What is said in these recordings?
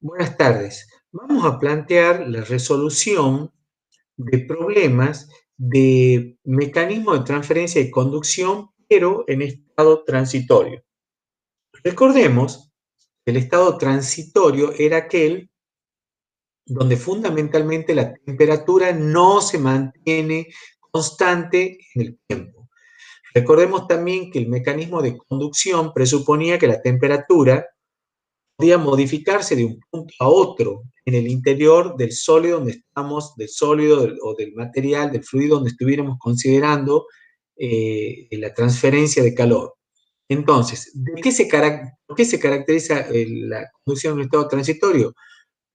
Buenas tardes. Vamos a plantear la resolución de problemas de mecanismo de transferencia y conducción, pero en estado transitorio. Recordemos que el estado transitorio era aquel donde fundamentalmente la temperatura no se mantiene constante en el tiempo. Recordemos también que el mecanismo de conducción presuponía que la temperatura podía modificarse de un punto a otro en el interior del sólido donde estamos, del sólido o del material, del fluido donde estuviéramos considerando la transferencia de calor. Entonces, ¿por qué se caracteriza la conducción en un estado transitorio?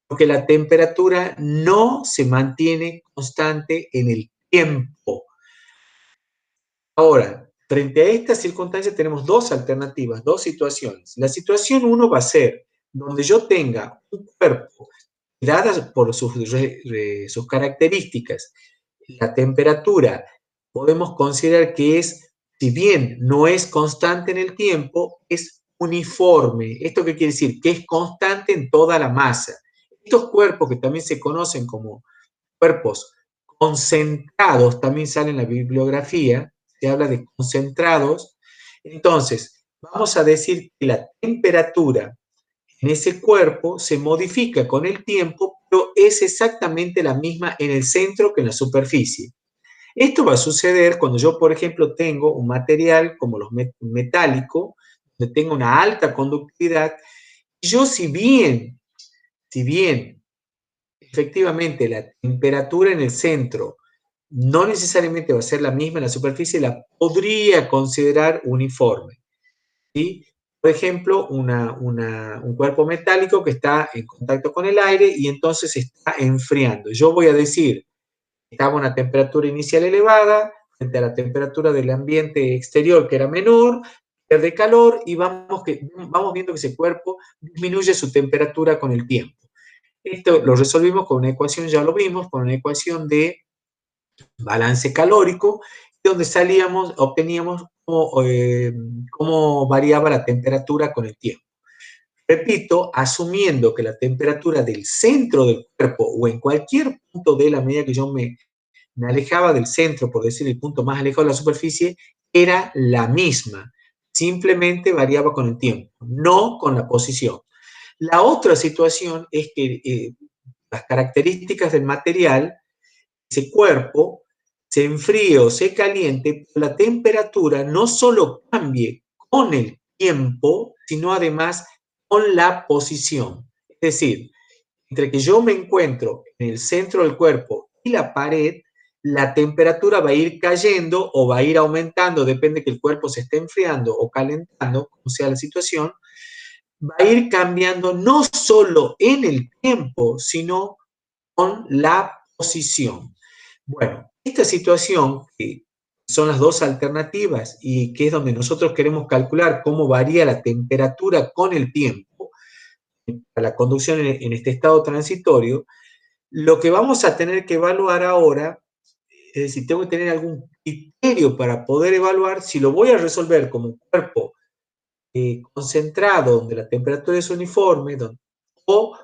Porque la temperatura no se mantiene constante en el tiempo. Ahora, frente a esta circunstancia tenemos dos alternativas, dos situaciones. La situación 1 va a ser donde yo tenga un cuerpo, dadas por sus características, la temperatura, podemos considerar que es, si bien no es constante en el tiempo, es uniforme. ¿Esto qué quiere decir? Que es constante en toda la masa. Estos cuerpos que también se conocen como cuerpos concentrados, también sale en la bibliografía, se habla de concentrados. Entonces, vamos a decir que la temperatura en ese cuerpo se modifica con el tiempo, pero es exactamente la misma en el centro que en la superficie. Esto va a suceder cuando yo, por ejemplo, tengo un material como los metálico, donde tengo una alta conductividad, y yo si bien efectivamente la temperatura en el centro no necesariamente va a ser la misma en la superficie, la podría considerar uniforme. ¿Sí? Por ejemplo, un cuerpo metálico que está en contacto con el aire y entonces se está enfriando. Yo voy a decir, estaba a una temperatura inicial elevada, frente a la temperatura del ambiente exterior que era menor, pierde calor y vamos viendo que ese cuerpo disminuye su temperatura con el tiempo. Esto lo resolvimos con una ecuación, ya lo vimos, con una ecuación de balance calórico, donde obteníamos cómo variaba la temperatura con el tiempo. Repito, asumiendo que la temperatura del centro del cuerpo o en cualquier punto de la medida que yo me alejaba del centro, por decir el punto más alejado de la superficie, era la misma. Simplemente variaba con el tiempo, no con la posición. La otra situación es que las características del material, ese cuerpo, se enfríe o se caliente, la temperatura no solo cambie con el tiempo, sino además con la posición. Es decir, entre que yo me encuentro en el centro del cuerpo y la pared, la temperatura va a ir cayendo o va a ir aumentando, depende que el cuerpo se esté enfriando o calentando, como sea la situación, va a ir cambiando no solo en el tiempo, sino con la posición. Bueno, esta situación, que son las dos alternativas y que es donde nosotros queremos calcular cómo varía la temperatura con el tiempo, para la conducción en este estado transitorio, lo que vamos a tener que evaluar ahora, es decir, tengo que tener algún criterio para poder evaluar si lo voy a resolver como un cuerpo concentrado, donde la temperatura es uniforme, o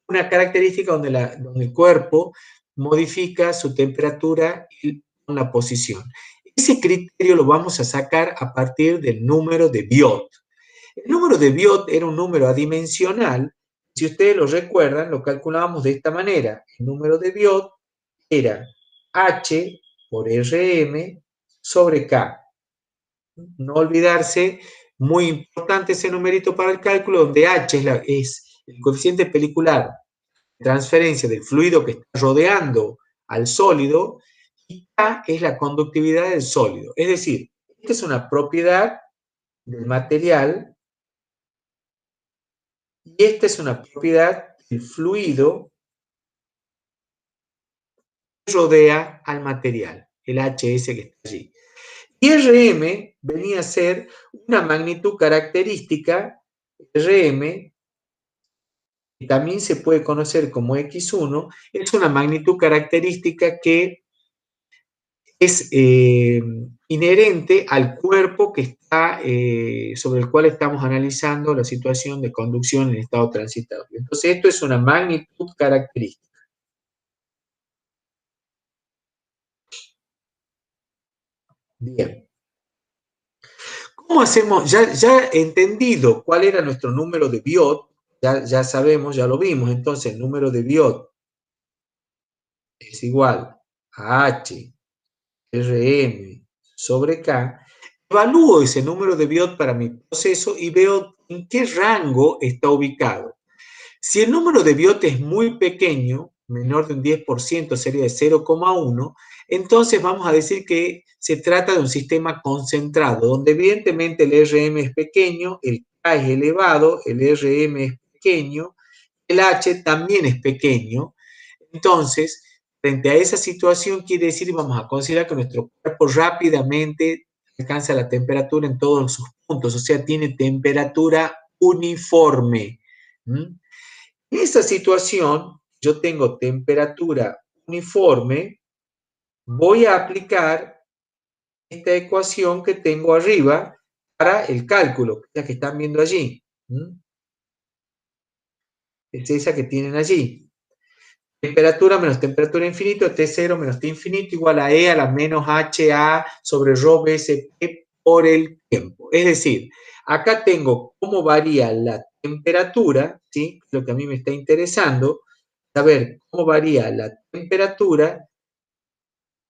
una característica donde el cuerpo modifica su temperatura y una posición. Ese criterio lo vamos a sacar a partir del número de Biot. El número de Biot era un número adimensional. Si ustedes lo recuerdan, lo calculábamos de esta manera. El número de Biot era H por Rm sobre K. No olvidarse, muy importante ese numerito para el cálculo, donde H es el coeficiente pelicular de transferencia del fluido que está rodeando al sólido, y K es la conductividad del sólido. Es decir, esta es una propiedad del material y esta es una propiedad del fluido que rodea al material, el HS que está allí. Y Rm venía a ser una magnitud característica, Rm, que también se puede conocer como X1, es una magnitud característica que es inherente al cuerpo que está, sobre el cual estamos analizando la situación de conducción en estado transitorio. Entonces, esto es una magnitud característica. Bien. ¿Cómo hacemos? Ya entendido cuál era nuestro número de Biot, ya sabemos, ya lo vimos, entonces el número de Biot es igual a H Rm sobre K. Evalúo ese número de Biot para mi proceso y veo en qué rango está ubicado. Si el número de Biot es muy pequeño, menor de un 10%, sería de 0,1, entonces vamos a decir que se trata de un sistema concentrado, donde evidentemente el Rm es pequeño, el K es elevado, el Rm es pequeño, el H también es pequeño. Entonces, frente a esa situación, quiere decir, vamos a considerar que nuestro cuerpo rápidamente alcanza la temperatura en todos sus puntos, o sea, tiene temperatura uniforme. ¿Mm? En esa situación, yo tengo temperatura uniforme, voy a aplicar esta ecuación que tengo arriba para el cálculo, la que están viendo allí. Es esa que tienen allí. Temperatura menos temperatura infinito, T0 menos T infinito igual a E a la menos HA sobre ρ BSP por el tiempo. Es decir, acá tengo cómo varía la temperatura, ¿sí? Lo que a mí me está interesando, saber cómo varía la temperatura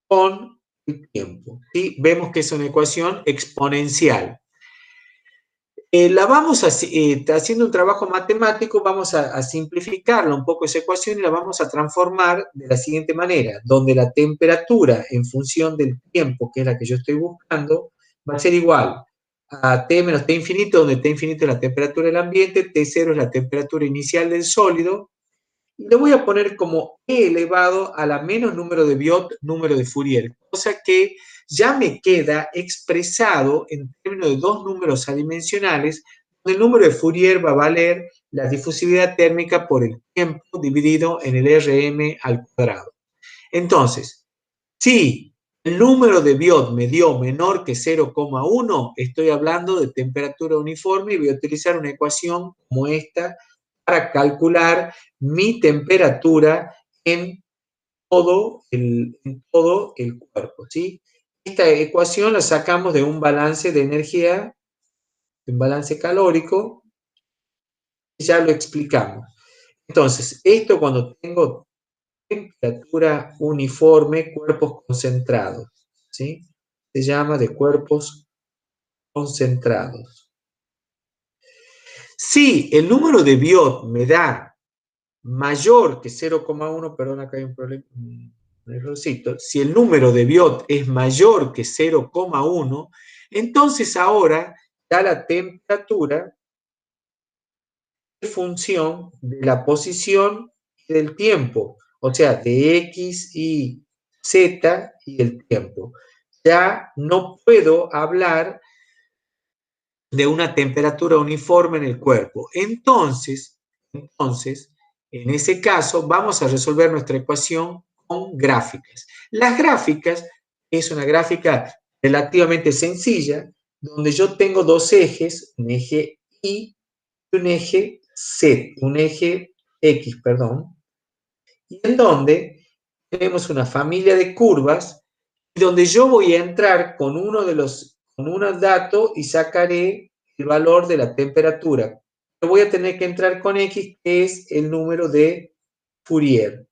con el tiempo. ¿Sí? Vemos que es una ecuación exponencial. La vamos haciendo un trabajo matemático, vamos a simplificarla un poco esa ecuación y la vamos a transformar de la siguiente manera, donde la temperatura en función del tiempo, que es la que yo estoy buscando, va a ser igual a T menos T infinito, donde T infinito es la temperatura del ambiente, T0 es la temperatura inicial del sólido, y le voy a poner como E elevado a la menos número de Biot, número de Fourier, cosa que ya me queda expresado en términos de dos números adimensionales, donde el número de Fourier va a valer la difusividad térmica por el tiempo dividido en el Rm al cuadrado. Entonces, si el número de Biot me dio menor que 0,1, estoy hablando de temperatura uniforme y voy a utilizar una ecuación como esta para calcular mi temperatura en todo el cuerpo, ¿sí? Esta ecuación la sacamos de un balance de energía, de un balance calórico, y ya lo explicamos. Entonces, esto cuando tengo temperatura uniforme, cuerpos concentrados, ¿sí? Se llama de cuerpos concentrados. Si el número de Biot me da mayor que 0,1, perdón, acá hay un problema, un errorcito, si el número de Biot es mayor que 0,1, entonces ahora da la temperatura en función de la posición del tiempo, o sea, de X y Z y el tiempo. Ya no puedo hablar de una temperatura uniforme en el cuerpo. Entonces, en ese caso, vamos a resolver nuestra ecuación con gráficas. Las gráficas es una gráfica relativamente sencilla, donde yo tengo dos ejes, un eje Y y un eje Z, un eje X, perdón, y en donde tenemos una familia de curvas, donde yo voy a entrar con con un dato y sacaré el valor de la temperatura. Yo voy a tener que entrar con X, que es el número de Fourier.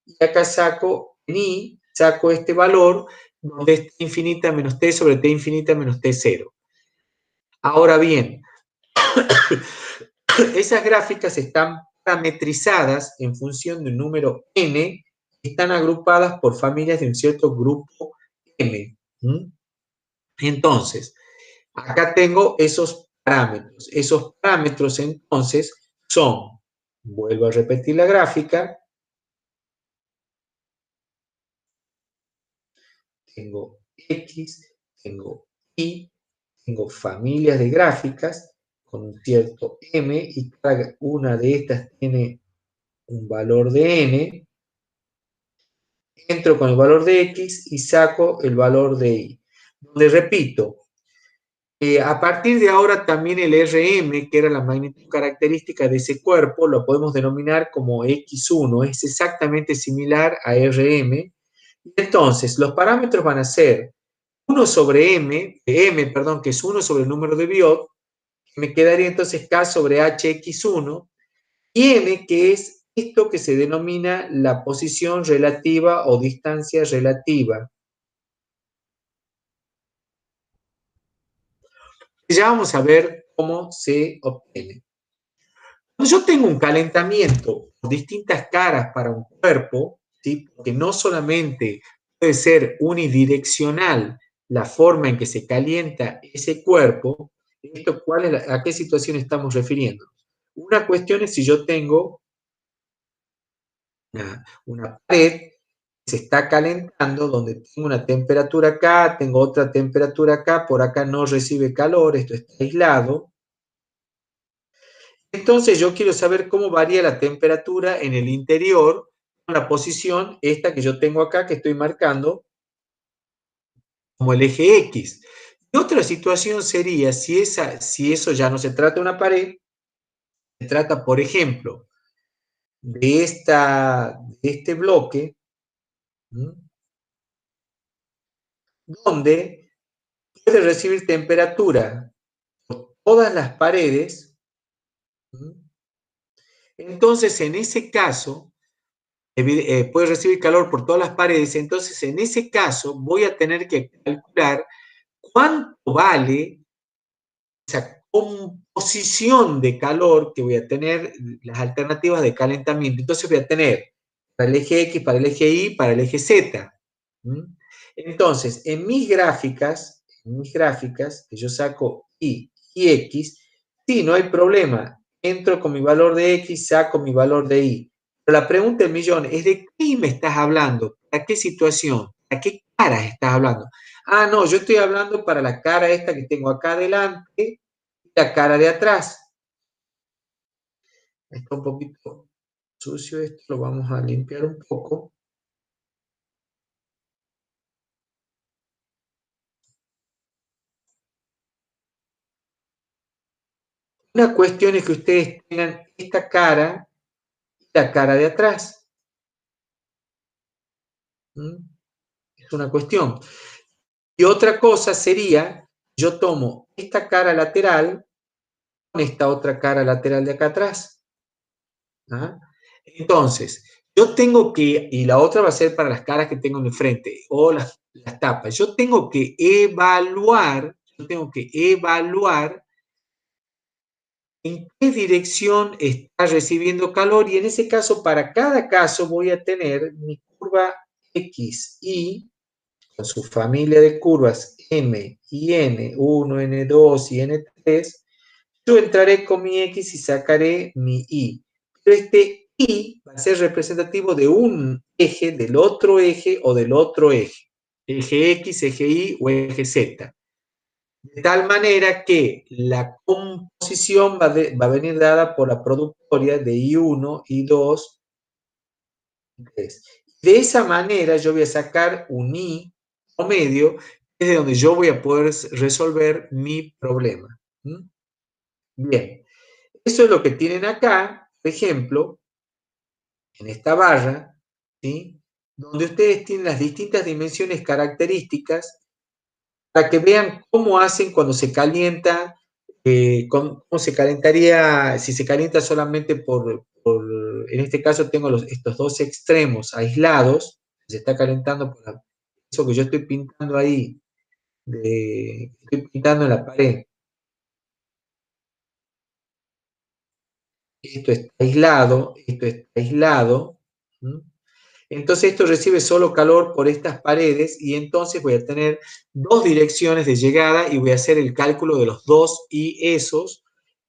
Y acá saco, en Y, saco este valor, donde es T infinita menos T sobre T infinita menos T0. Ahora bien, esas gráficas están parametrizadas en función de un número n, están agrupadas por familias de un cierto grupo m. Entonces, acá tengo esos parámetros. Esos parámetros entonces son, vuelvo a repetir la gráfica, tengo X, tengo Y, tengo familias de gráficas con un cierto m y cada una de estas tiene un valor de n. entro con el valor de X y saco el valor de Y. Donde repito, a partir de ahora también el Rm, que era la magnitud característica de ese cuerpo, lo podemos denominar como X1, es exactamente similar a Rm. Entonces, los parámetros van a ser 1 sobre m, que es 1 sobre el número de Biot, que me quedaría entonces K sobre Hx1, y m, que es esto que se denomina la posición relativa o distancia relativa. Ya vamos a ver cómo se obtiene. Cuando yo tengo un calentamiento por distintas caras para un cuerpo, ¿sí? Porque no solamente puede ser unidireccional la forma en que se calienta ese cuerpo, esto, ¿a qué situación estamos refiriendo? Una cuestión es si yo tengo una pared que se está calentando, donde tengo una temperatura acá, tengo otra temperatura acá, por acá no recibe calor, esto está aislado. Entonces yo quiero saber cómo varía la temperatura en el interior con la posición esta que yo tengo acá, que estoy marcando como el eje X. Y otra situación sería, si eso ya no se trata de una pared, se trata, por ejemplo, de este bloque, ¿m? Donde puede recibir temperatura por todas las paredes. ¿M? Entonces, en ese caso, puede recibir calor por todas las paredes, entonces en ese caso voy a tener que calcular cuánto vale esa composición de calor que voy a tener, las alternativas de calentamiento. Entonces voy a tener para el eje X, para el eje Y, para el eje Z. Entonces, en mis gráficas, que yo saco Y y X, sí, no hay problema. Entro con mi valor de X, saco mi valor de Y. Pero la pregunta del millón es: ¿de qué me estás hablando? ¿A qué situación? ¿A qué caras estás hablando? Ah, no, yo estoy hablando para la cara esta que tengo acá adelante y la cara de atrás. Está un poquito sucio esto, lo vamos a limpiar un poco. Una cuestión es que ustedes tengan esta cara y la cara de atrás. Es una cuestión. Y otra cosa sería, yo tomo esta cara lateral con esta otra cara lateral de acá atrás. ¿Ah? Entonces, yo tengo que, y la otra va a ser para las caras que tengo en el frente, o las tapas, yo tengo que evaluar en qué dirección está recibiendo calor, y en ese caso, para cada caso, voy a tener mi curva X, Y, con su familia de curvas M y N, 1, N2 y N3, yo entraré con mi X y sacaré mi Y. Pero este Y va a ser representativo de un eje, del otro eje o del otro eje. Eje X, eje Y o eje Z. De tal manera que la composición va a venir dada por la productoria de I1, I2, I3. De esa manera yo voy a sacar un I promedio, desde donde yo voy a poder resolver mi problema. Bien, eso es lo que tienen acá, por ejemplo, en esta barra, ¿sí? Donde ustedes tienen las distintas dimensiones características para que vean cómo hacen cuando se calienta, cómo se calentaría, si se calienta solamente en este caso tengo estos dos extremos aislados, se está calentando por eso que yo estoy pintando ahí, estoy pintando en la pared. Esto está aislado, esto está aislado. ¿Mm? Entonces esto recibe solo calor por estas paredes y entonces voy a tener dos direcciones de llegada y voy a hacer el cálculo de los dos y esos.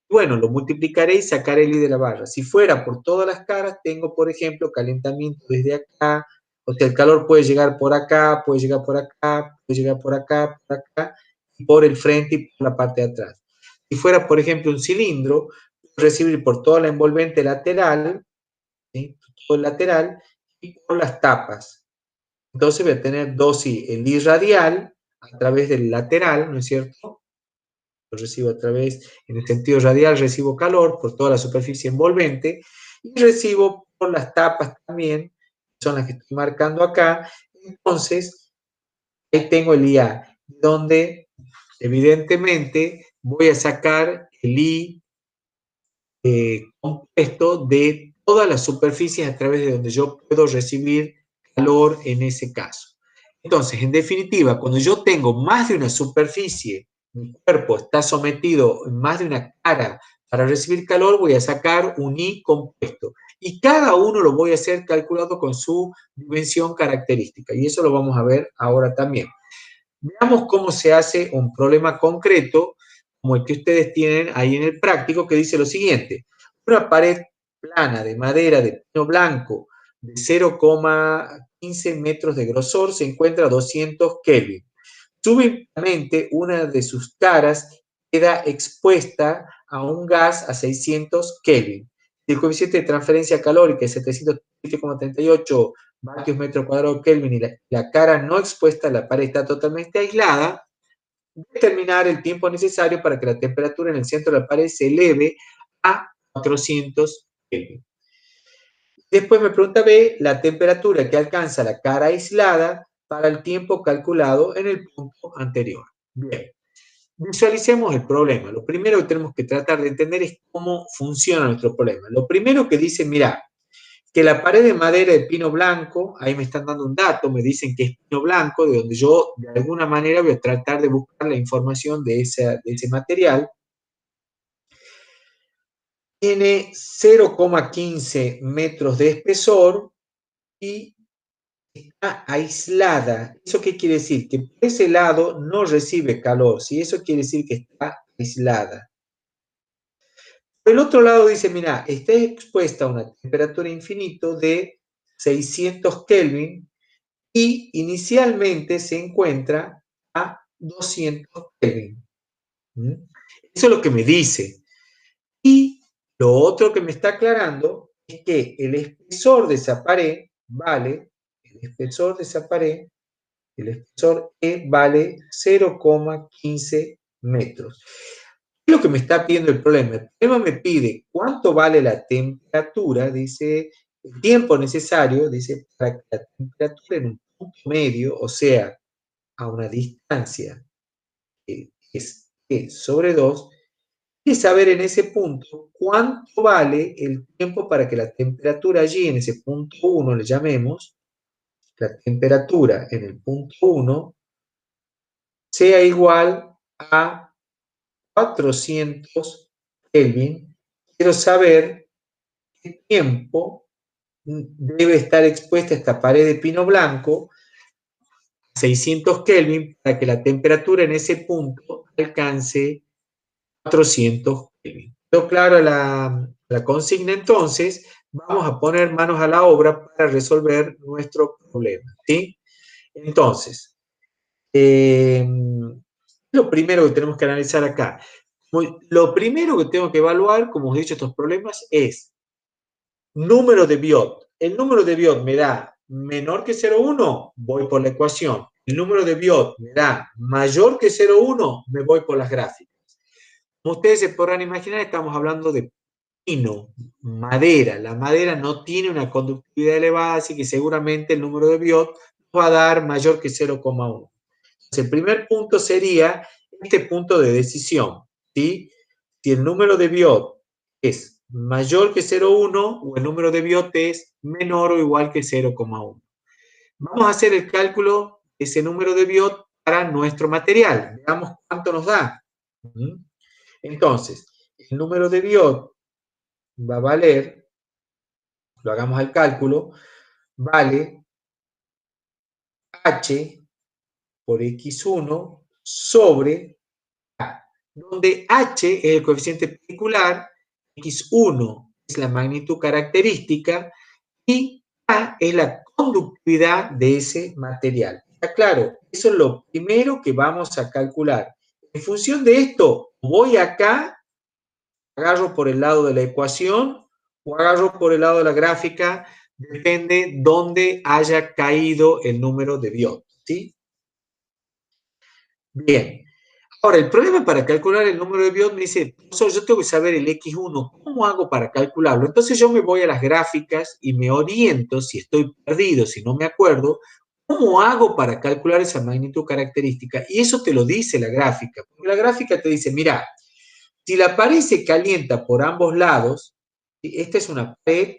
Bueno, lo multiplicaré y sacaré el I de la barra. Si fuera por todas las caras, tengo, por ejemplo, calentamiento desde acá, o sea, el calor puede llegar por acá, puede llegar por acá, puede llegar por acá, y por el frente y por la parte de atrás. Si fuera, por ejemplo, un cilindro, puedo recibir por toda la envolvente lateral, ¿sí? Todo el lateral, y por las tapas. Entonces voy a tener dosis, el I radial a través del lateral, ¿no es cierto? Lo recibo a través, en el sentido radial recibo calor por toda la superficie envolvente y recibo por las tapas también, que son las que estoy marcando acá. Entonces, ahí tengo el IA, donde evidentemente voy a sacar el I compuesto de todas las superficies a través de donde yo puedo recibir calor en ese caso. Entonces, en definitiva, cuando yo tengo más de una superficie, mi cuerpo está sometido en más de una cara para recibir calor, voy a sacar un I compuesto. Y cada uno lo voy a hacer calculado con su dimensión característica. Y eso lo vamos a ver ahora también. Veamos cómo se hace un problema concreto como el que ustedes tienen ahí en el práctico, que dice lo siguiente. Una pared plana de madera de pino blanco de 0,15 metros de grosor se encuentra a 200 Kelvin. Súbitamente, una de sus caras queda expuesta a un gas a 600 Kelvin. El coeficiente de transferencia calórica es 707,38 vatios metro cuadrado Kelvin y la cara no expuesta a la pared está totalmente aislada. Determinar el tiempo necesario para que la temperatura en el centro de la pared se eleve a 400 Kelvin. Después me pregunta B, la temperatura que alcanza la cara aislada para el tiempo calculado en el punto anterior. Bien, visualicemos el problema. Lo primero que tenemos que tratar de entender es cómo funciona nuestro problema. Lo primero que dice, mira, que la pared de madera de pino blanco, ahí me están dando un dato, me dicen que es pino blanco, de donde yo de alguna manera voy a tratar de buscar la información de ese material. Tiene 0,15 metros de espesor y está aislada. ¿Eso qué quiere decir? Que por ese lado no recibe calor. Si eso quiere decir que está aislada. Por el otro lado dice, mira, está expuesta a una temperatura infinita de 600 Kelvin y inicialmente se encuentra a 200 Kelvin. ¿Mm? Eso es lo que me dice. Y lo otro que me está aclarando es que el espesor de esa pared vale, el espesor de esa pared, el espesor E vale 0,15 metros. ¿Qué es lo que me está pidiendo el problema? El problema me pide cuánto vale la temperatura, dice, el tiempo necesario, dice, para que la temperatura en un punto medio, o sea, a una distancia que es E sobre 2, y saber en ese punto cuánto vale el tiempo para que la temperatura allí, en ese punto 1, le llamemos, la temperatura en el punto 1, sea igual a 400 Kelvin. Quiero saber qué tiempo debe estar expuesta esta pared de pino blanco a 600 Kelvin para que la temperatura en ese punto alcance 400 Kelvin. ¿Quedó clara la consigna? Entonces, vamos a poner manos a la obra para resolver nuestro problema, ¿sí? Entonces, lo primero que tenemos que analizar acá. Lo primero que tengo que evaluar, como os he dicho, estos problemas es número de Biot. El número de Biot me da menor que 0,1, voy por la ecuación. El número de Biot me da mayor que 0,1, me voy por las gráficas. Como ustedes se podrán imaginar, estamos hablando de pino, madera. La madera no tiene una conductividad elevada, así que seguramente el número de Biot va a dar mayor que 0,1. Entonces, el primer punto sería este punto de decisión, ¿sí? Si el número de Biot es mayor que 0,1 o el número de Biot es menor o igual que 0,1. Vamos a hacer el cálculo de ese número de Biot para nuestro material. Veamos cuánto nos da. Entonces, el número de Biot va a valer, lo hagamos al cálculo, vale H por X1 sobre A, donde H es el coeficiente particular, X1 es la magnitud característica y A es la conductividad de ese material. ¿Está claro? Eso es lo primero que vamos a calcular. En función de esto, voy acá, agarro por el lado de la ecuación o agarro por el lado de la gráfica depende dónde haya caído el número de Biot, ¿sí? Bien. Ahora, el problema para calcular el número de Biot me dice, profesor, yo tengo que saber el X1, ¿cómo hago para calcularlo? Entonces yo me voy a las gráficas y me oriento, si estoy perdido, si no me acuerdo, ¿cómo hago para calcular esa magnitud característica? Y eso te lo dice la gráfica. Porque la gráfica te dice, mira, si la pared se calienta por ambos lados, esta es una pared,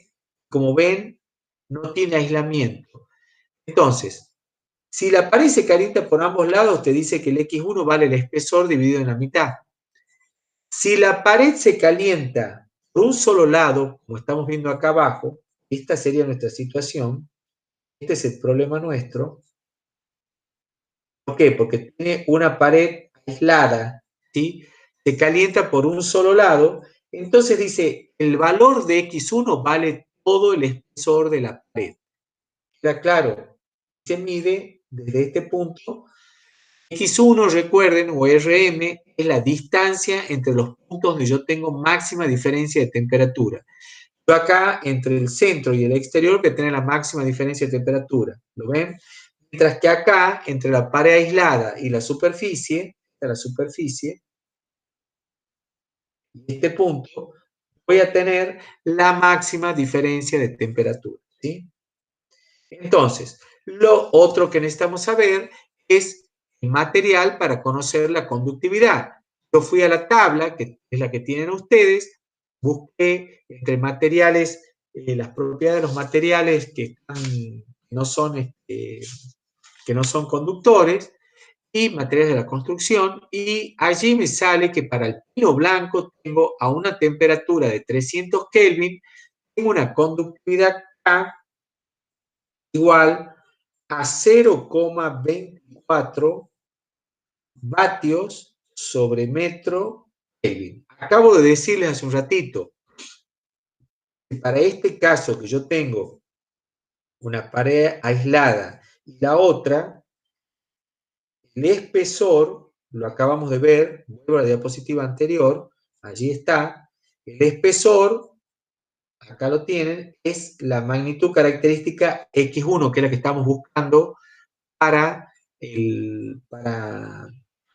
como ven, no tiene aislamiento. Entonces, si la pared se calienta por ambos lados, te dice que el X1 vale el espesor dividido en la mitad. Si la pared se calienta por un solo lado, como estamos viendo acá abajo, esta sería nuestra situación, este es el problema nuestro. ¿Por qué? Porque tiene una pared aislada, ¿sí? Se calienta por un solo lado, entonces dice, el valor de X1 vale todo el espesor de la pared. ¿Queda claro? Se mide desde este punto. X1, recuerden, o RM, es la distancia entre los puntos donde yo tengo máxima diferencia de temperatura. Yo acá, entre el centro y el exterior, que tiene la máxima diferencia de temperatura. ¿Lo ven? Mientras que acá, entre la pared aislada y la superficie, este punto, voy a tener la máxima diferencia de temperatura, ¿sí? Entonces, lo otro que necesitamos saber es el material para conocer la conductividad. Yo fui a la tabla, que es la que tienen ustedes, busqué entre materiales, las propiedades de los materiales no son, que no son conductores, y materiales de la construcción, y allí me sale que para el pino blanco tengo a una temperatura de 300 Kelvin, tengo una conductividad K igual a 0,24 vatios sobre metro Kelvin. Acabo de decirles hace un ratito que para este caso que yo tengo una pared aislada y la otra, el espesor, lo acabamos de ver, vuelvo a la diapositiva anterior, allí está, el espesor, acá lo tienen, es la magnitud característica X1, que es la que estamos buscando para,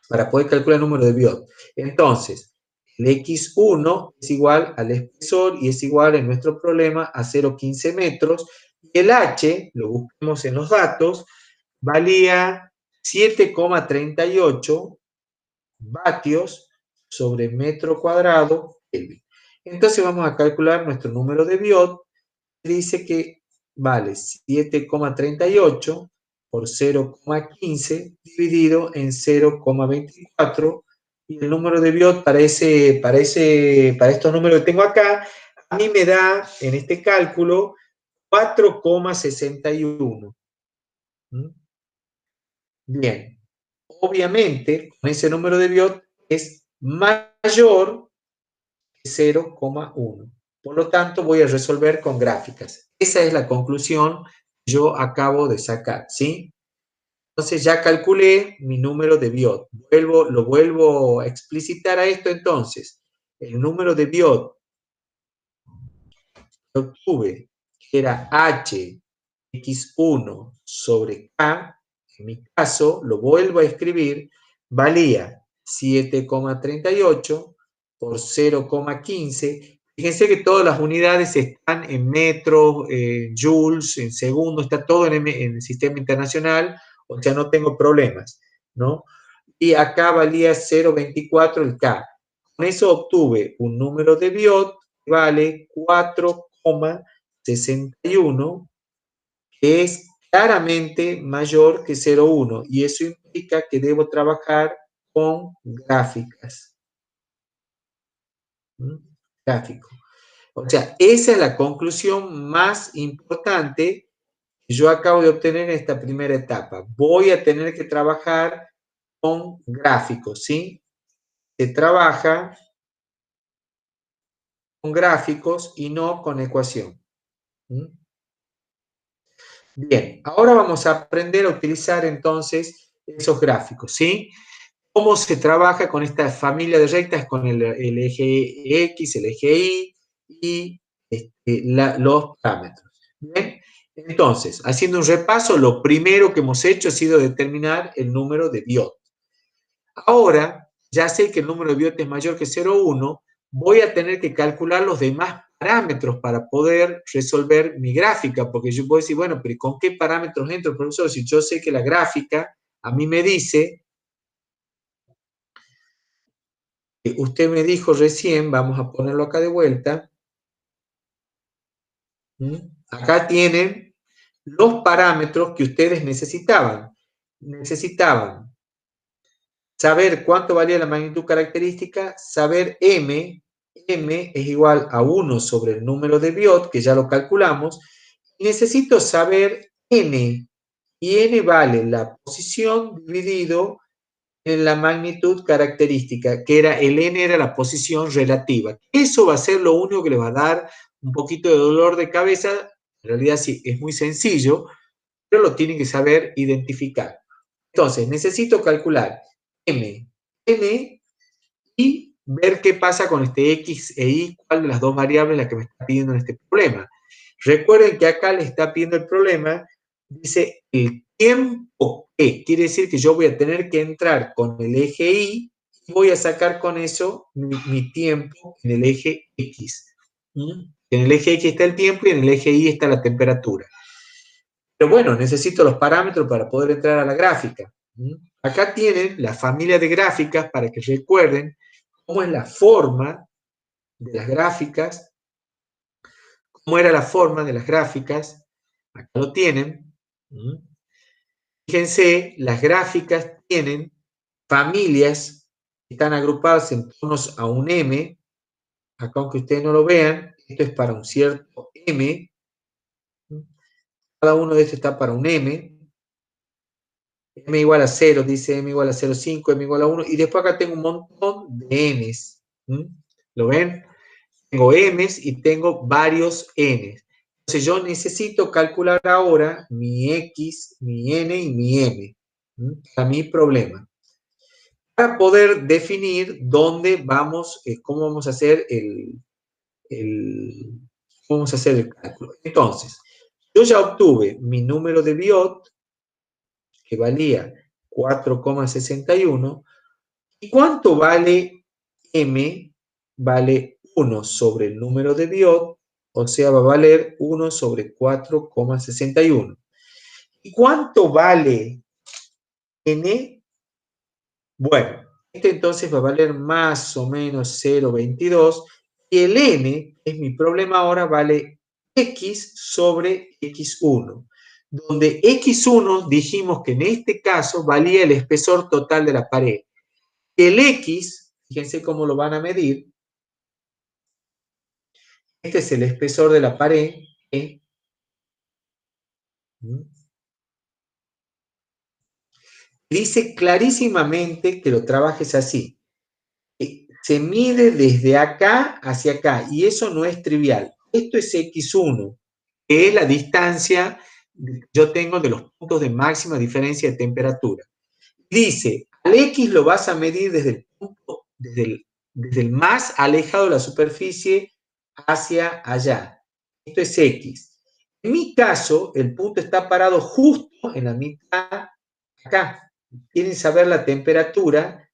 para poder calcular el número de Biot. Entonces, el X1 es igual al espesor y es igual en nuestro problema a 0,15 metros. Y el H, lo buscamos en los datos, valía 7,38 vatios sobre metro cuadrado Kelvin. Entonces vamos a calcular nuestro número de Biot. Dice que vale 7,38 por 0,15 dividido en 0,24, y el número de Biot para estos números que tengo acá, a mí me da en este cálculo 4,61. Bien, obviamente con ese número de Biot es mayor que 0,1. Por lo tanto, voy a resolver con gráficas. Esa es la conclusión que yo acabo de sacar, ¿sí? Entonces ya calculé mi número de Biot. Lo vuelvo a explicitar a esto entonces. El número de Biot que obtuve, que era H x1 sobre K, en mi caso, lo vuelvo a escribir, valía 7,38 por 0,15. Fíjense que todas las unidades están en metros, en joules, en segundos, está todo en el sistema internacional, o sea, no tengo problemas, ¿no? Y acá valía 0,24 el K. Con eso obtuve un número de Biot que vale 4,61, que es claramente mayor que 0,1, y eso implica que debo trabajar con gráficas. Gráfico. O sea, esa es la conclusión más importante que yo acabo de obtener en esta primera etapa. Voy a tener que trabajar con gráficos, ¿sí? Se trabaja con gráficos y no con ecuación. Bien, ahora vamos a aprender a utilizar entonces esos gráficos, ¿sí? ¿Cómo se trabaja con esta familia de rectas con el eje X, el eje Y y los parámetros? Bien, entonces, haciendo un repaso, lo primero que hemos hecho ha sido determinar el número de Biot. Ahora, ya sé que el número de Biot es mayor que 0,1, voy a tener que calcular los demás parámetros para poder resolver mi gráfica, porque yo puedo decir, bueno, pero ¿con qué parámetros entro, profesor? Si yo sé que la gráfica a mí me dice, usted me dijo recién, vamos a ponerlo acá de vuelta, acá tienen los parámetros que ustedes necesitaban. Necesitaban saber cuánto valía la magnitud característica, saber m es igual a 1 sobre el número de Biot, que ya lo calculamos, y necesito saber n, y n vale la posición dividido en la magnitud característica, que era el n era la posición relativa. Eso va a ser lo único que le va a dar un poquito de dolor de cabeza, en realidad sí, es muy sencillo, pero lo tienen que saber identificar. Entonces, necesito calcular n y ver qué pasa con este x e y, cuál de las dos variables la que me está pidiendo en este problema. Recuerden que acá le está pidiendo el problema, dice el tiempo que, quiere decir que yo voy a tener que entrar con el eje y voy a sacar con eso mi tiempo en el eje x. En el eje x está el tiempo y en el eje y está la temperatura. Pero bueno, necesito los parámetros para poder entrar a la gráfica. Acá tienen la familia de gráficas para que recuerden cómo es la forma de las gráficas, cómo era la forma de las gráficas. Acá lo tienen. Fíjense, las gráficas tienen familias que están agrupadas en torno a un M. Acá, aunque ustedes no lo vean, esto es para un cierto M. Cada uno de estos está para un M. M igual a 0, dice M igual a 0,5, M igual a 1, y después acá tengo un montón de N's. ¿Lo ven? Tengo M's y tengo varios N's. Entonces yo necesito calcular ahora mi X, mi N y mi M. Para mi problema. Para poder definir dónde vamos, cómo vamos a hacer cómo vamos a hacer el cálculo. Entonces, yo ya obtuve mi número de Biot, que valía 4,61. ¿Y cuánto vale M? Vale 1 sobre el número de Biot, o sea, va a valer 1 sobre 4,61. ¿Y cuánto vale N? Bueno, este entonces va a valer más o menos 0,22. Y el N, que es mi problema ahora, vale X sobre X1. Donde X1 dijimos que en este caso valía el espesor total de la pared. El X, fíjense cómo lo van a medir. Este es el espesor de la pared. Dice clarísimamente que lo trabajes así. Se mide desde acá hacia acá y eso no es trivial. Esto es X1, que es la distancia que yo tengo de los puntos de máxima diferencia de temperatura. Dice, al X lo vas a medir desde el punto, desde el más alejado de la superficie hacia allá. Esto es X. En mi caso, el punto está parado justo en la mitad acá. Quieren saber la temperatura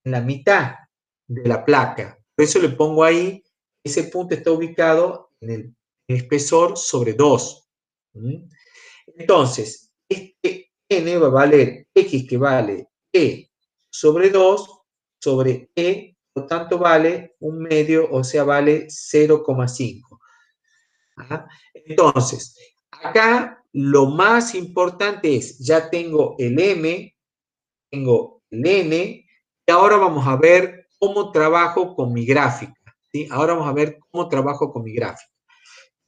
en la mitad de la placa. Por eso le pongo ahí, ese punto está ubicado en el espesor sobre 2. Entonces, este n va a valer x, que vale e sobre 2 sobre e, por lo tanto vale un medio, o sea, vale 0,5. Entonces, acá lo más importante es, ya tengo el m, tengo el n, y ahora vamos a ver cómo trabajo con mi gráfica. ¿Sí? Ahora vamos a ver cómo trabajo con mi gráfica.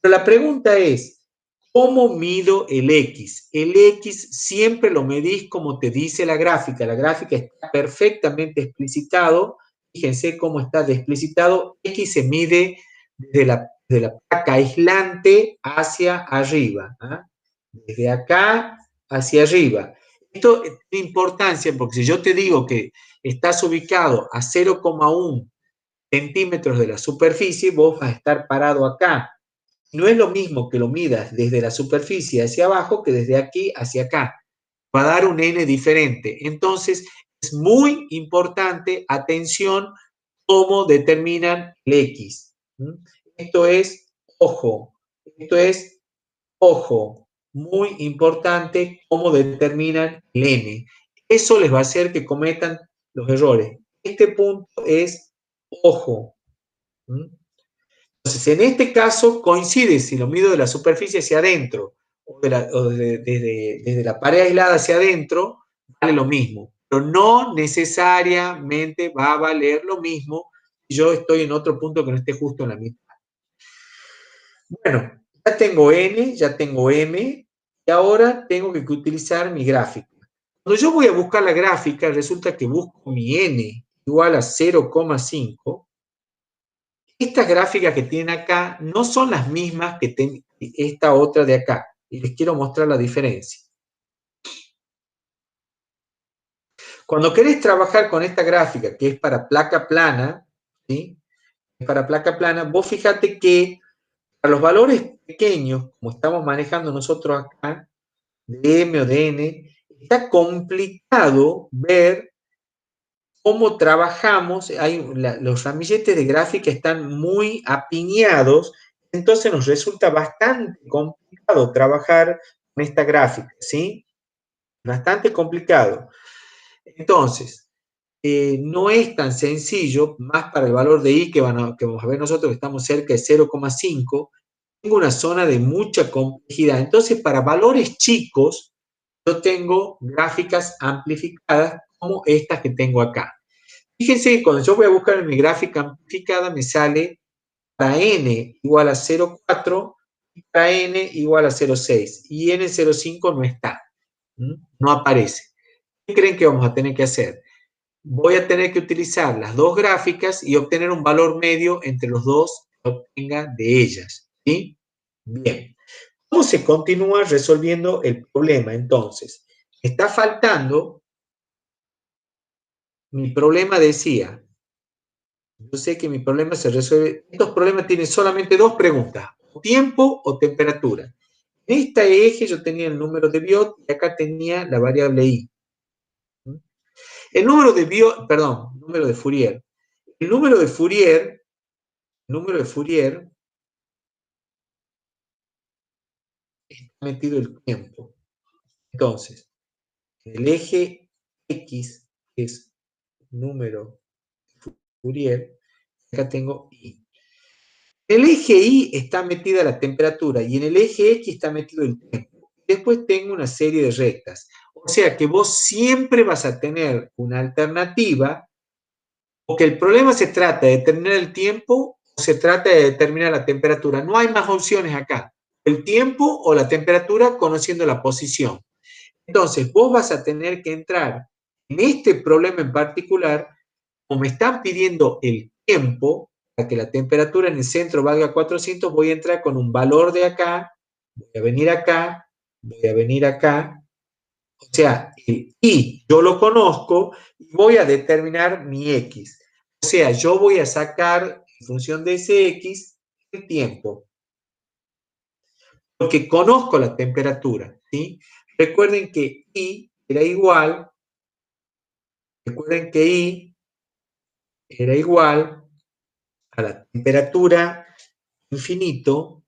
Pero la pregunta es, ¿cómo mido el X? El X siempre lo medís como te dice la gráfica. La gráfica está perfectamente explicitado. Fíjense cómo está explicitado. X se mide desde la placa aislante hacia arriba. Desde acá hacia arriba. Esto tiene importancia porque si yo te digo que estás ubicado a 0,1 centímetros de la superficie, vos vas a estar parado acá. no es lo mismo que lo midas desde la superficie hacia abajo que desde aquí hacia acá. Va a dar un n diferente. Entonces, es muy importante, atención, cómo determinan el x. Esto es, ojo, esto es, ojo, muy importante cómo determinan el n. Eso les va a hacer que cometan los errores. Este punto es, ojo. Entonces, en este caso coincide si lo mido de la superficie hacia adentro o, desde la pared aislada hacia adentro, vale lo mismo. Pero no necesariamente va a valer lo mismo si yo estoy en otro punto que no esté justo en la mitad. Bueno, ya tengo n, ya tengo m, y ahora tengo que utilizar mi gráfica. Cuando yo voy a buscar la gráfica, resulta que busco mi n igual a 0,5. Estas gráficas que tienen acá no son las mismas que esta otra de acá. Y les quiero mostrar la diferencia. Cuando querés trabajar con esta gráfica, que es para placa plana, ¿sí? Para placa plana, vos fíjate que para los valores pequeños, como estamos manejando nosotros acá, de M o de N, está complicado ver cómo trabajamos. Los ramilletes de gráfica están muy apiñados, entonces nos resulta bastante complicado trabajar con esta gráfica, ¿sí? Bastante complicado. Entonces, no es tan sencillo, más para el valor de I que vamos a ver nosotros que estamos cerca de 0,5, tengo una zona de mucha complejidad. Entonces, para valores chicos, yo tengo gráficas amplificadas como estas que tengo acá. Fíjense que cuando yo voy a buscar en mi gráfica amplificada me sale para n igual a 0,4 y para n igual a 0,6. Y n 0,5 no está, no aparece. ¿Qué creen que vamos a tener que hacer? Voy a tener que utilizar las dos gráficas y obtener un valor medio entre los dos que obtenga de ellas. ¿Sí? Bien. ¿Cómo se continúa resolviendo el problema? Entonces, está faltando, mi problema decía, yo sé que mi problema se resuelve, estos problemas tienen solamente dos preguntas, tiempo o temperatura. En este eje yo tenía el número de Biot y acá tenía la variable I. El número de Biot, perdón, número de Fourier. El número de Fourier está metido el tiempo. Entonces, el eje X es número de Fourier, acá tengo I. En el eje Y está metida la temperatura y en el eje X está metido el tiempo. Después tengo una serie de rectas. O sea que vos siempre vas a tener una alternativa, porque el problema se trata de determinar el tiempo o se trata de determinar la temperatura. No hay más opciones acá. El tiempo o la temperatura conociendo la posición. Entonces, vos vas a tener que entrar en este problema en particular, como me están pidiendo el tiempo, para que la temperatura en el centro valga 400, voy a entrar con un valor de acá, voy a venir acá, voy a venir acá. O sea, el Y yo lo conozco y voy a determinar mi X. O sea, yo voy a sacar en función de ese X el tiempo. Porque conozco la temperatura, ¿sí? Recuerden que I era igual, recuerden que I era igual a la temperatura infinito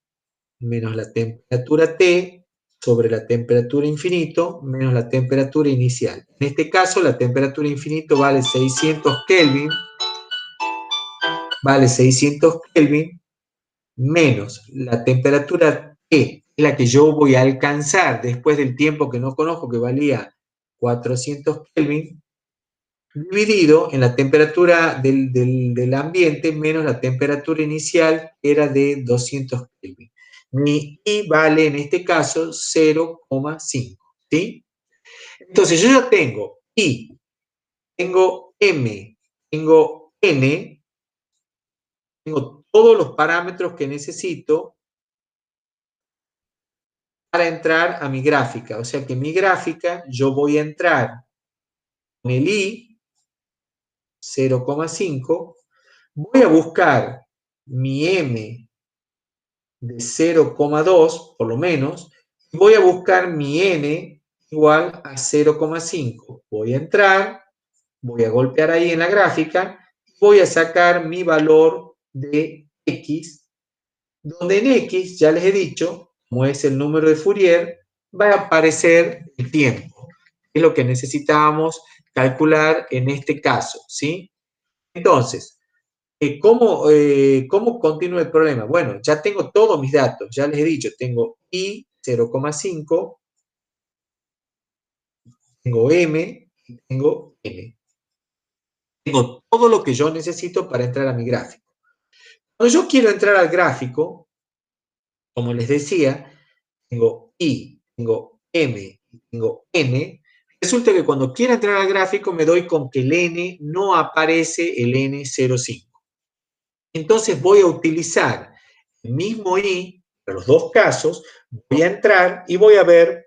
menos la temperatura T sobre la temperatura infinito menos la temperatura inicial. En este caso, la temperatura infinito vale 600 Kelvin, menos la temperatura T, la que yo voy a alcanzar después del tiempo que no conozco, que valía 400 Kelvin, dividido en la temperatura del ambiente menos la temperatura inicial, que era de 200 Kelvin. Mi I vale en este caso 0,5. ¿Sí? Entonces yo ya tengo I, tengo M, tengo N, tengo todos los parámetros que necesito para entrar a mi gráfica. O sea que mi gráfica yo voy a entrar con el I 0,5, voy a buscar mi M de 0,2 por lo menos, y voy a buscar mi n igual a 0,5. Voy a entrar, voy a golpear ahí en la gráfica, voy a sacar mi valor de x, donde en x, ya les he dicho, como es el número de Fourier, va a aparecer el tiempo. Es lo que necesitábamos calcular en este caso, ¿sí? Entonces, ¿cómo continúa el problema? Bueno, ya tengo todos mis datos, ya les he dicho, tengo I 0,5, tengo M y tengo N. Tengo todo lo que yo necesito para entrar a mi gráfico. Cuando yo quiero entrar al gráfico, como les decía, tengo I, tengo M y tengo N. Resulta que cuando quiero entrar al gráfico me doy con que el N no aparece el N05. Entonces voy a utilizar el mismo I para los dos casos, voy a entrar y voy a ver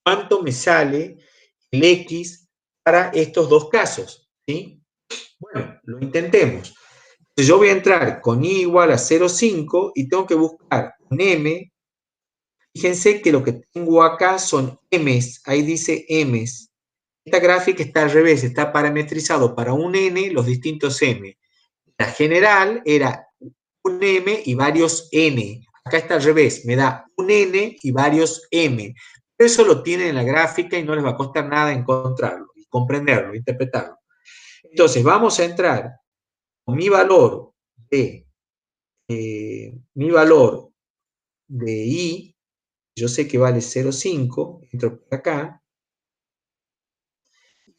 cuánto me sale el X para estos dos casos, ¿sí? Bueno, lo intentemos. Entonces yo voy a entrar con I igual a 0,5 y tengo que buscar un M. Fíjense que lo que tengo acá son M's, ahí dice M's. Esta gráfica está al revés, está parametrizado para un N, los distintos M. La general era un M y varios N. Acá está al revés, me da un N y varios M. Eso lo tienen en la gráfica y no les va a costar nada encontrarlo, y comprenderlo, interpretarlo. Entonces, vamos a entrar con mi valor de I, yo sé que vale 0,5, entro por acá,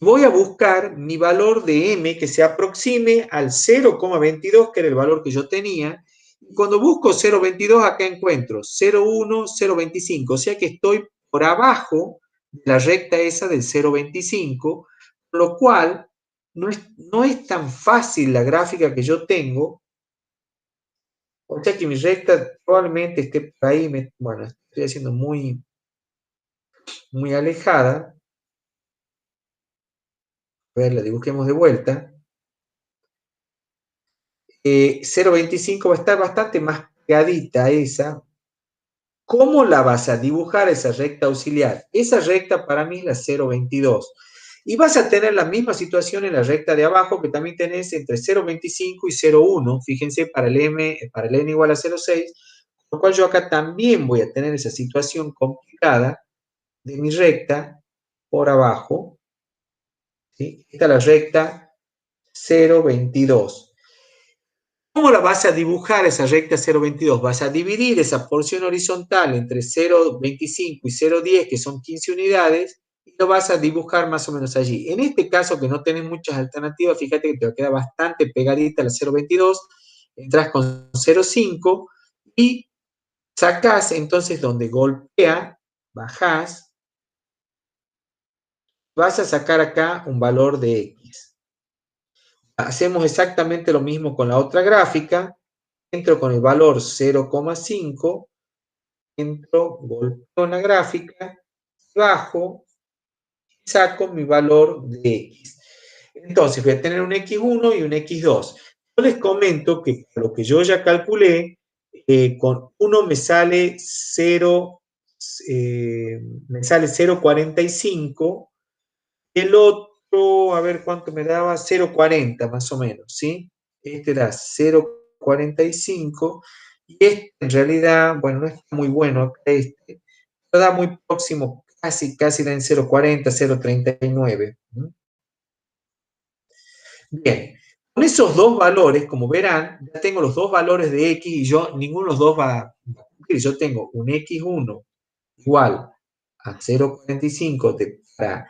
voy a buscar mi valor de M que se aproxime al 0,22, que era el valor que yo tenía. Y cuando busco 0,22, acá encuentro 0,1, 0,25, o sea que estoy por abajo de la recta esa del 0,25, con lo cual no es tan fácil la gráfica que yo tengo, o sea que mi recta probablemente esté por ahí, bueno, estoy haciendo muy, muy alejada. A ver, la dibujemos de vuelta. 0,25 va a estar bastante más pegadita a esa. ¿Cómo la vas a dibujar esa recta auxiliar? Esa recta para mí es la 0,22. Y vas a tener la misma situación en la recta de abajo que también tenés entre 0,25 y 0,1. Fíjense, para el n igual a 0,6. Con lo cual yo acá también voy a tener esa situación complicada de mi recta por abajo. ¿Sí? Esta es la recta 0,22. ¿Cómo la vas a dibujar esa recta 0,22? Vas a dividir esa porción horizontal entre 0,25 y 0,10, que son 15 unidades, y lo vas a dibujar más o menos allí. En este caso, que no tenés muchas alternativas, fíjate que te queda bastante pegadita la 0,22, entras con 0,5 y sacás entonces donde golpea, bajás, vas a sacar acá un valor de X. Hacemos exactamente lo mismo con la otra gráfica. Entro con el valor 0,5, entro, golpeo en la gráfica, bajo, y saco mi valor de X. Entonces voy a tener un X1 y un X2. Yo les comento que lo que yo ya calculé, con uno me sale 0,45, el otro, a ver cuánto me daba, 0,40 más o menos, ¿sí? Este era 0,45 y este en realidad, bueno, no está muy bueno, este, lo da muy próximo, casi da en 0,40, 0,39. Bien, con esos dos valores, como verán, ya tengo los dos valores de X y ninguno de los dos va a cumplir. Yo tengo un X1 igual a 0,45 para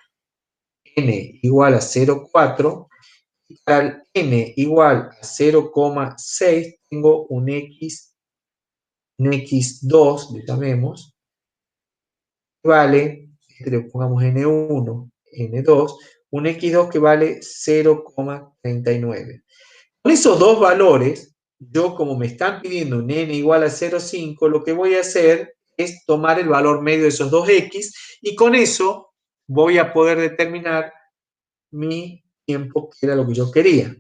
n igual a 0,4, y para n igual a 0,6 tengo un X2, le llamemos, vale, le pongamos N1, N2, un X2 que vale 0,39. Con esos dos valores, yo como me están pidiendo un n igual a 0,5, lo que voy a hacer es tomar el valor medio de esos dos X y con eso voy a poder determinar mi tiempo, que era lo que yo quería.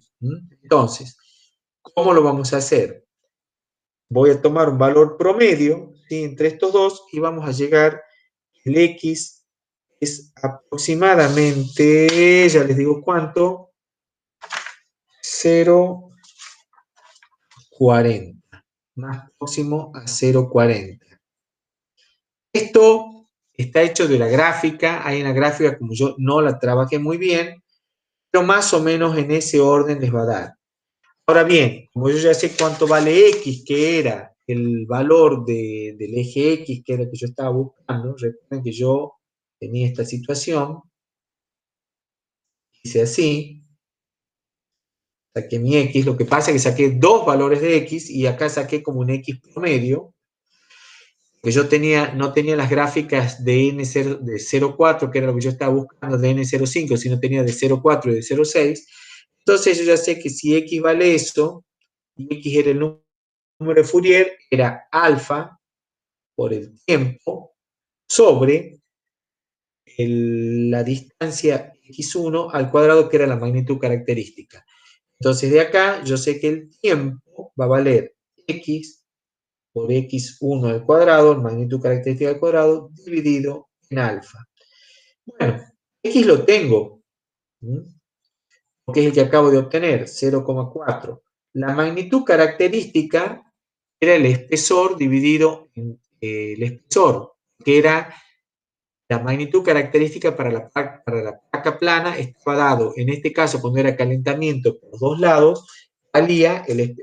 Entonces, ¿cómo lo vamos a hacer? voy a tomar un valor promedio, ¿sí?, entre estos dos y vamos a llegar, el X es aproximadamente, ya les digo cuánto, 0,40, más próximo a 0,40. Esto está hecho de la gráfica, hay una gráfica como yo no la trabajé muy bien, pero más o menos en ese orden les va a dar. Ahora bien, como yo ya sé cuánto vale X, que era el valor del eje X, que era el que yo estaba buscando, recuerden que yo tenía esta situación, hice así, saqué mi X, lo que pasa es que saqué dos valores de X y acá saqué como un X promedio, que yo no tenía las gráficas de N0, de 0,4, que era lo que yo estaba buscando, de N05, sino tenía de 0,4 y de 0,6. Entonces yo ya sé que si X vale eso, y X era el número de Fourier, era alfa por el tiempo sobre la distancia x1 al cuadrado, que era la magnitud característica. Entonces de acá yo sé que el tiempo va a valer x por x1 al cuadrado, magnitud característica al cuadrado, dividido en alfa. Bueno, x lo tengo, porque es el que acabo de obtener, 0,4. La magnitud característica era el espesor dividido en el espesor, que era la magnitud característica para la placa plana, estaba dado, en este caso, cuando era calentamiento por dos lados, valía el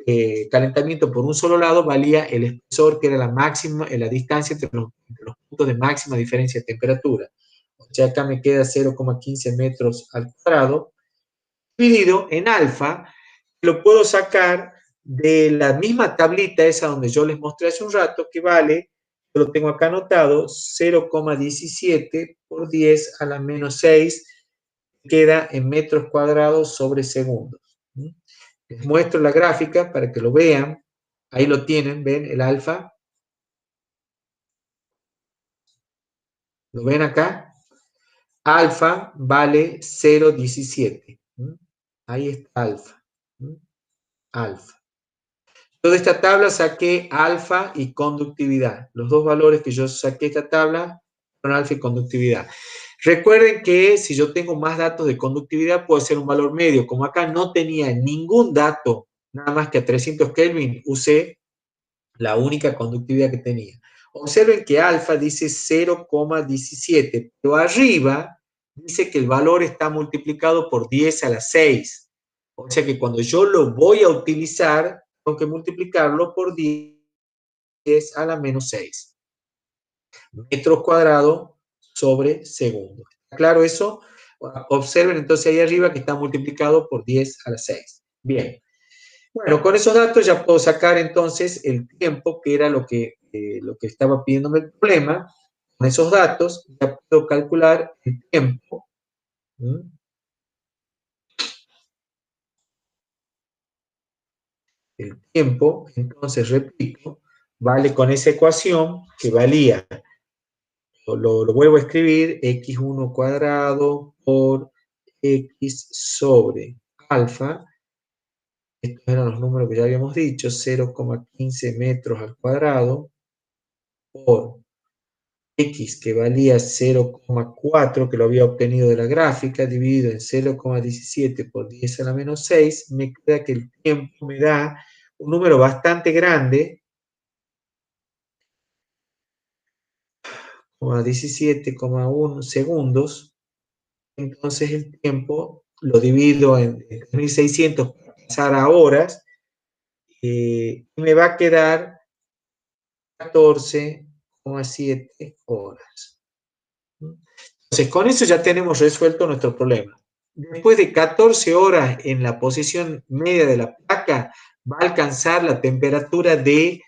calentamiento por un solo lado, valía el espesor, que era la máxima, la distancia entre los puntos de máxima diferencia de temperatura. O sea, acá me queda 0,15 metros al cuadrado, dividido en alfa, lo puedo sacar de la misma tablita esa donde yo les mostré hace un rato, que vale, yo lo tengo acá anotado, 0,17 por 10 a la menos 6, queda en metros cuadrados sobre segundos. Les muestro la gráfica para que lo vean. Ahí lo tienen, ¿ven? El alfa. ¿Lo ven acá? Alfa vale 0,17. Ahí está alfa. Alfa. Yo de esta tabla saqué alfa y conductividad. Los dos valores que yo saqué de esta tabla son alfa y conductividad. Recuerden que si yo tengo más datos de conductividad, puede ser un valor medio. Como acá no tenía ningún dato, nada más que a 300 Kelvin, usé la única conductividad que tenía. Observen que alfa dice 0,17, pero arriba dice que el valor está multiplicado por 10 a la 6. O sea que cuando yo lo voy a utilizar, tengo que multiplicarlo por 10 a la menos 6 metros cuadrados sobre segundo. ¿Está claro eso? Observen entonces ahí arriba que está multiplicado por 10 a la 6. Bien. Bueno, con esos datos ya puedo sacar entonces el tiempo, que era lo que estaba pidiéndome el problema. Con esos datos ya puedo calcular el tiempo. El tiempo, entonces repito, vale con esa ecuación que valía, lo vuelvo a escribir, x1 cuadrado por x sobre alfa. Estos eran los números que ya habíamos dicho, 0,15 metros al cuadrado por x, que valía 0,4, que lo había obtenido de la gráfica, dividido en 0,17 por 10 a la menos 6, me queda que el tiempo me da un número bastante grande, 17,1 segundos. Entonces el tiempo lo divido en 1600 para pasar a horas, y me va a quedar 14,7 horas. Entonces, con eso ya tenemos resuelto nuestro problema. Después de 14 horas en la posición media de la placa, va a alcanzar la temperatura de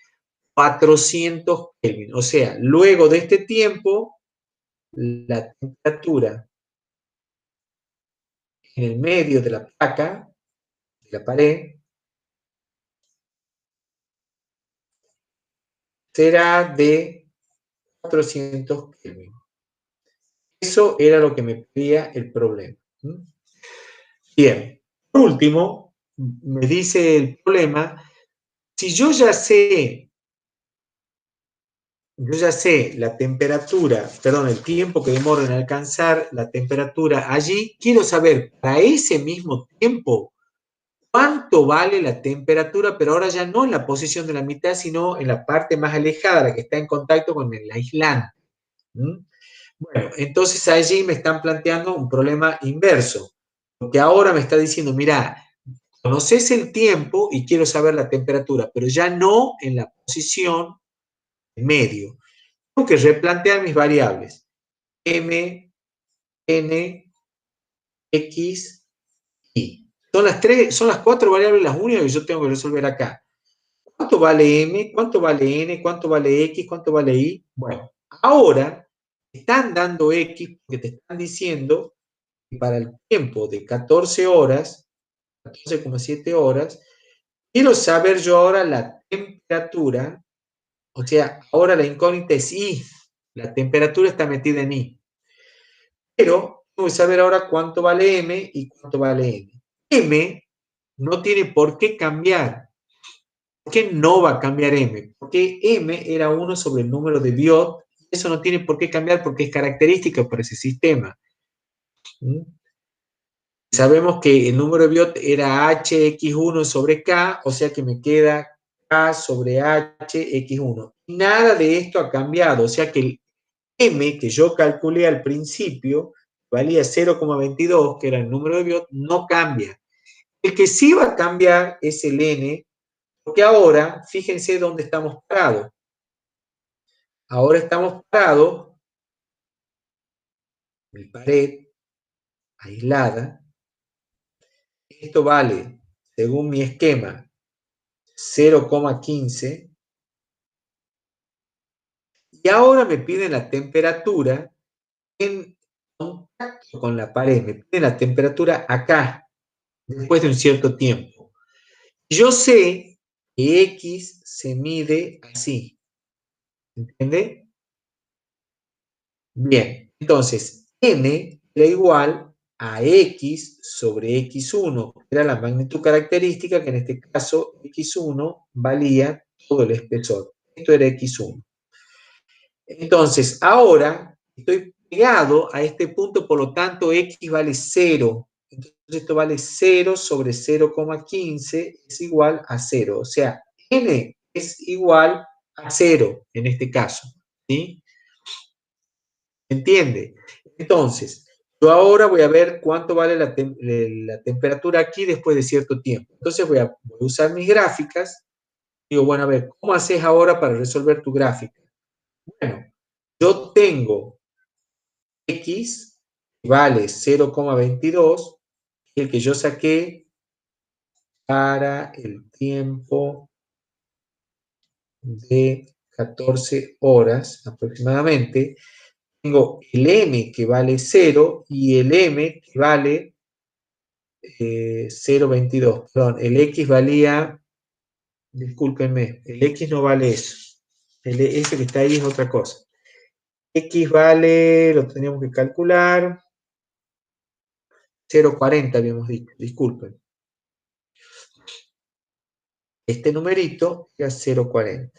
400 Kelvin. O sea, luego de este tiempo, la temperatura en el medio de la placa, de la pared, será de 400 Kelvin. Eso era lo que me pedía el problema. Bien, por último, me dice el problema, si yo ya sé yo ya sé la temperatura, perdón, el tiempo que demora en alcanzar la temperatura allí. Quiero saber para ese mismo tiempo cuánto vale la temperatura, pero ahora ya no en la posición de la mitad, sino en la parte más alejada, la que está en contacto con el aislante. ¿Mm? Bueno, entonces allí me están planteando un problema inverso, porque ahora me está diciendo, mira, conoces el tiempo y quiero saber la temperatura, pero ya no en la posición medio. Tengo que replantear mis variables. M, N, X, Y. Son las cuatro variables las únicas que yo tengo que resolver acá. ¿Cuánto vale M? ¿Cuánto vale N? ¿Cuánto vale X? ¿Cuánto vale Y? Bueno, ahora están dando X porque te están diciendo que para el tiempo de 14 horas, 14,7 horas, quiero saber yo ahora la temperatura, o sea, ahora la incógnita es Y, la temperatura está metida en Y, pero tengo que saber ahora cuánto vale M y cuánto vale N. M no tiene por qué cambiar. ¿Por qué no va a cambiar M? Porque M era 1 sobre el número de Biot, y eso no tiene por qué cambiar porque es característica para ese sistema. ¿Mm? Sabemos que el número de Biot era HX1 sobre K, o sea que me queda K sobre HX1. Nada de esto ha cambiado, o sea que el M que yo calculé al principio valía 0,22, que era el número de Biot, no cambia. El que sí va a cambiar es el N, porque ahora, fíjense dónde estamos parados. Ahora estamos parados, mi pared aislada. Esto vale, según mi esquema, 0,15. Y ahora me piden la temperatura en contacto con la pared. Me piden la temperatura acá, después de un cierto tiempo. Yo sé que X se mide así. ¿Entiende? Bien, entonces N era igual a X sobre X1, que era la magnitud característica, que en este caso X1 valía todo el espesor. Esto era X1. Entonces, ahora estoy pegado a este punto, por lo tanto X vale 0. Entonces esto vale 0 sobre 0,15 es igual a 0. O sea, N es igual a 0 en este caso. ¿Sí? ¿Entiende? Entonces, yo ahora voy a ver cuánto vale la temperatura aquí después de cierto tiempo. Entonces voy a usar mis gráficas. Digo, bueno, a ver, ¿cómo haces ahora para resolver tu gráfica? Bueno, yo tengo X, que vale 0,22, el que yo saqué para el tiempo de 14 horas aproximadamente. Tengo el M que vale 0 y el M que vale 0,22. Perdón, el X valía, discúlpenme, el X no vale eso. Ese que está ahí es otra cosa. X vale, lo teníamos que calcular, 0,40 habíamos dicho, disculpen. Este numerito era 0,40.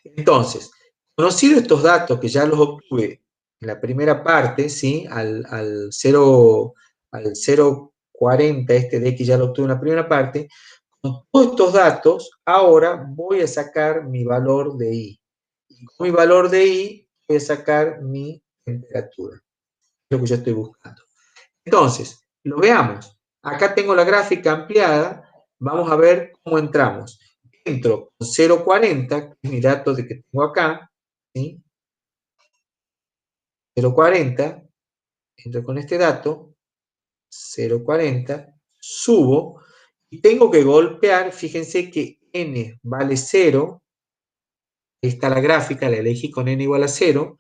Entonces, conocidos estos datos que ya los obtuve en la primera parte, ¿sí? Al 0,40 este de X ya lo obtuve en la primera parte. Con todos estos datos, ahora voy a sacar mi valor de I. Y con mi valor de I voy a sacar mi temperatura. Es lo que yo estoy buscando. Entonces, lo veamos. Acá tengo la gráfica ampliada. Vamos a ver cómo entramos. Entro con 0,40, que es mi dato de que tengo acá. ¿Sí? 0,40. Entro con este dato. 0,40. Subo. Y tengo que golpear. Fíjense que n vale 0. Ahí está la gráfica. La elegí con n igual a 0.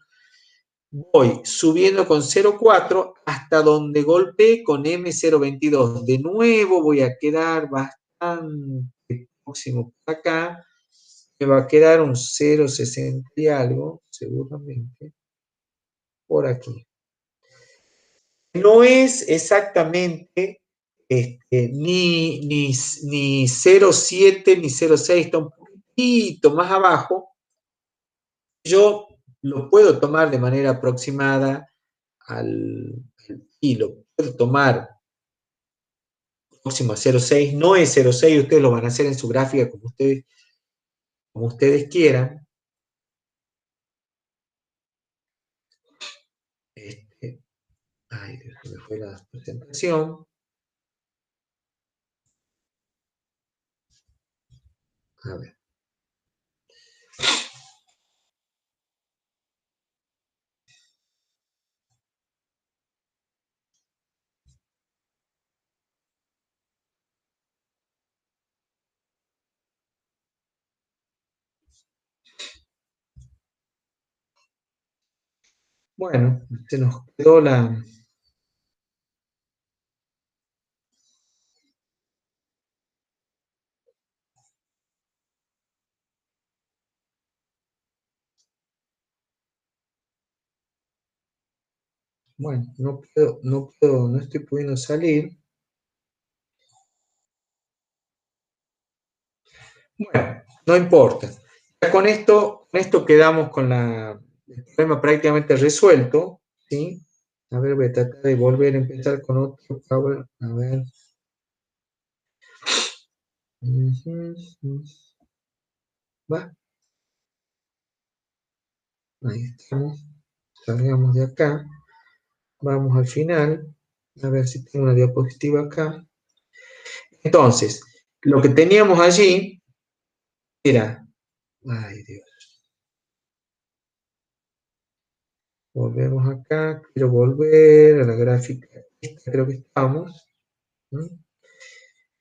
Voy subiendo con 0,4 hasta donde golpeé con M022. De nuevo voy a quedar bastante próximo por acá. Me va a quedar un 0,60 y algo, seguramente, por aquí. No es exactamente ni 0,7 ni 0,6, está un poquito más abajo, Yo lo puedo tomar de manera aproximada y lo puedo tomar próximo a 0,6, no es 0,6, ustedes lo van a hacer en su gráfica como ustedes quieran. Ay, Dios, se me fue la presentación. A ver. Bueno, se nos quedó la... Bueno, no estoy pudiendo salir. Bueno, no importa. Ya con esto quedamos con el problema prácticamente resuelto, ¿sí? A ver, voy a tratar de volver a empezar con otro. A ver. Va, ahí estamos. Salgamos de acá. Vamos al final. A ver si tengo una diapositiva acá. Entonces, lo que teníamos allí era... Ay, Dios. Volvemos acá. Quiero volver a la gráfica. Esta creo que estamos. ¿Mm?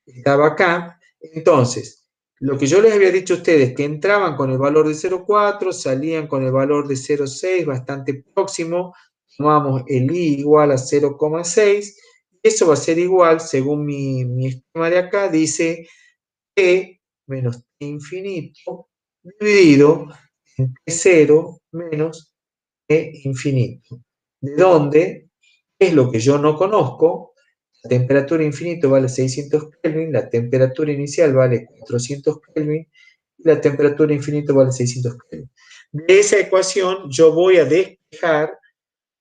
Estaba acá. Entonces, lo que yo les había dicho a ustedes, que entraban con el valor de 0,4, salían con el valor de 0,6, bastante próximo, tomamos el i igual a 0,6, eso va a ser igual, según mi esquema de acá, dice t menos t infinito dividido en t0 menos t infinito. ¿De dónde? Es lo que yo no conozco. La temperatura infinita vale 600 Kelvin, la temperatura inicial vale 400 Kelvin y la temperatura infinita vale 600 Kelvin. De esa ecuación yo voy a despejar,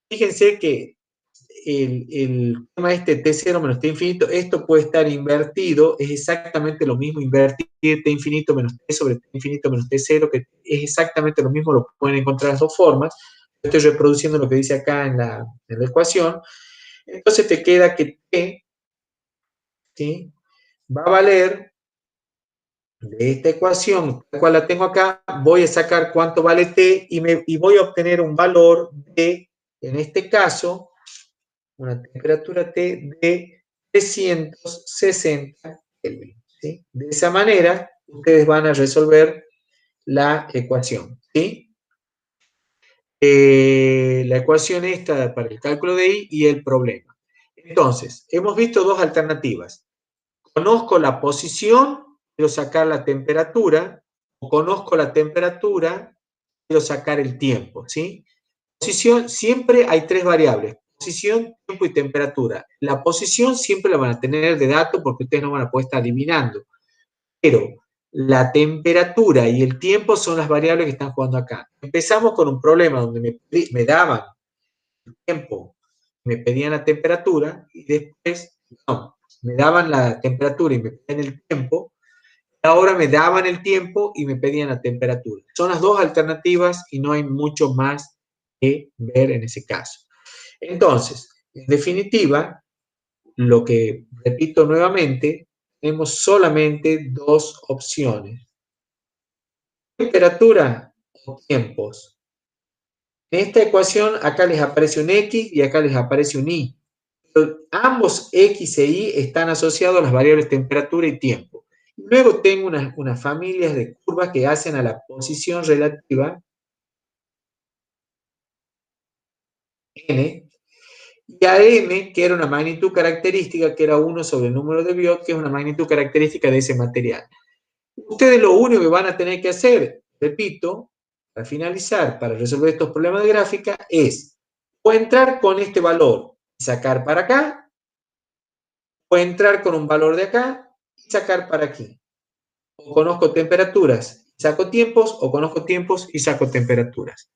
fíjense que el tema este T0 menos T infinito, esto puede estar invertido, es exactamente lo mismo invertir T infinito menos T sobre T infinito menos T0, que es exactamente lo mismo, lo pueden encontrar las dos formas. Estoy reproduciendo lo que dice acá en la ecuación. Entonces te queda que T, ¿sí?, va a valer de esta ecuación, la cual la tengo acá, voy a sacar cuánto vale T y voy a obtener un valor de, en este caso, una temperatura T de 360 Kelvin, ¿sí? De esa manera, ustedes van a resolver la ecuación, ¿sí? La ecuación esta para el cálculo de I y el problema. Entonces, hemos visto dos alternativas. Conozco la posición, quiero sacar la temperatura, o conozco la temperatura, quiero sacar el tiempo, ¿sí? Posición, siempre hay tres variables: posición, tiempo y temperatura. La posición siempre la van a tener de dato porque ustedes no van a poder estar adivinando, pero la temperatura y el tiempo son las variables que están jugando acá. Empezamos con un problema donde me daban el tiempo, me pedían la temperatura y después, no, me daban la temperatura y me pedían el tiempo. Ahora me daban el tiempo y me pedían la temperatura. Son las dos alternativas y no hay mucho más que ver en ese caso. Entonces, en definitiva, lo que repito nuevamente, tenemos solamente dos opciones: temperatura o tiempos. En esta ecuación, acá les aparece un X y acá les aparece un Y. Pero ambos X e Y están asociados a las variables temperatura y tiempo. Luego tengo unas familias de curvas que hacen a la posición relativa, n, y a m, que era una magnitud característica, que era 1 sobre el número de Biot, que es una magnitud característica de ese material. Ustedes lo único que van a tener que hacer, repito, para finalizar, para resolver estos problemas de gráfica, es o entrar con este valor y sacar para acá, o entrar con un valor de acá y sacar para aquí. O conozco temperaturas, saco tiempos o conozco tiempos y saco temperaturas.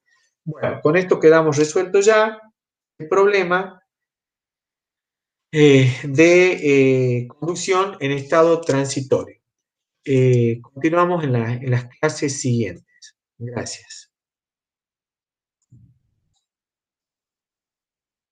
Bueno, con esto quedamos resuelto ya el problema de conducción en estado transitorio. Continuamos en las clases siguientes. Gracias.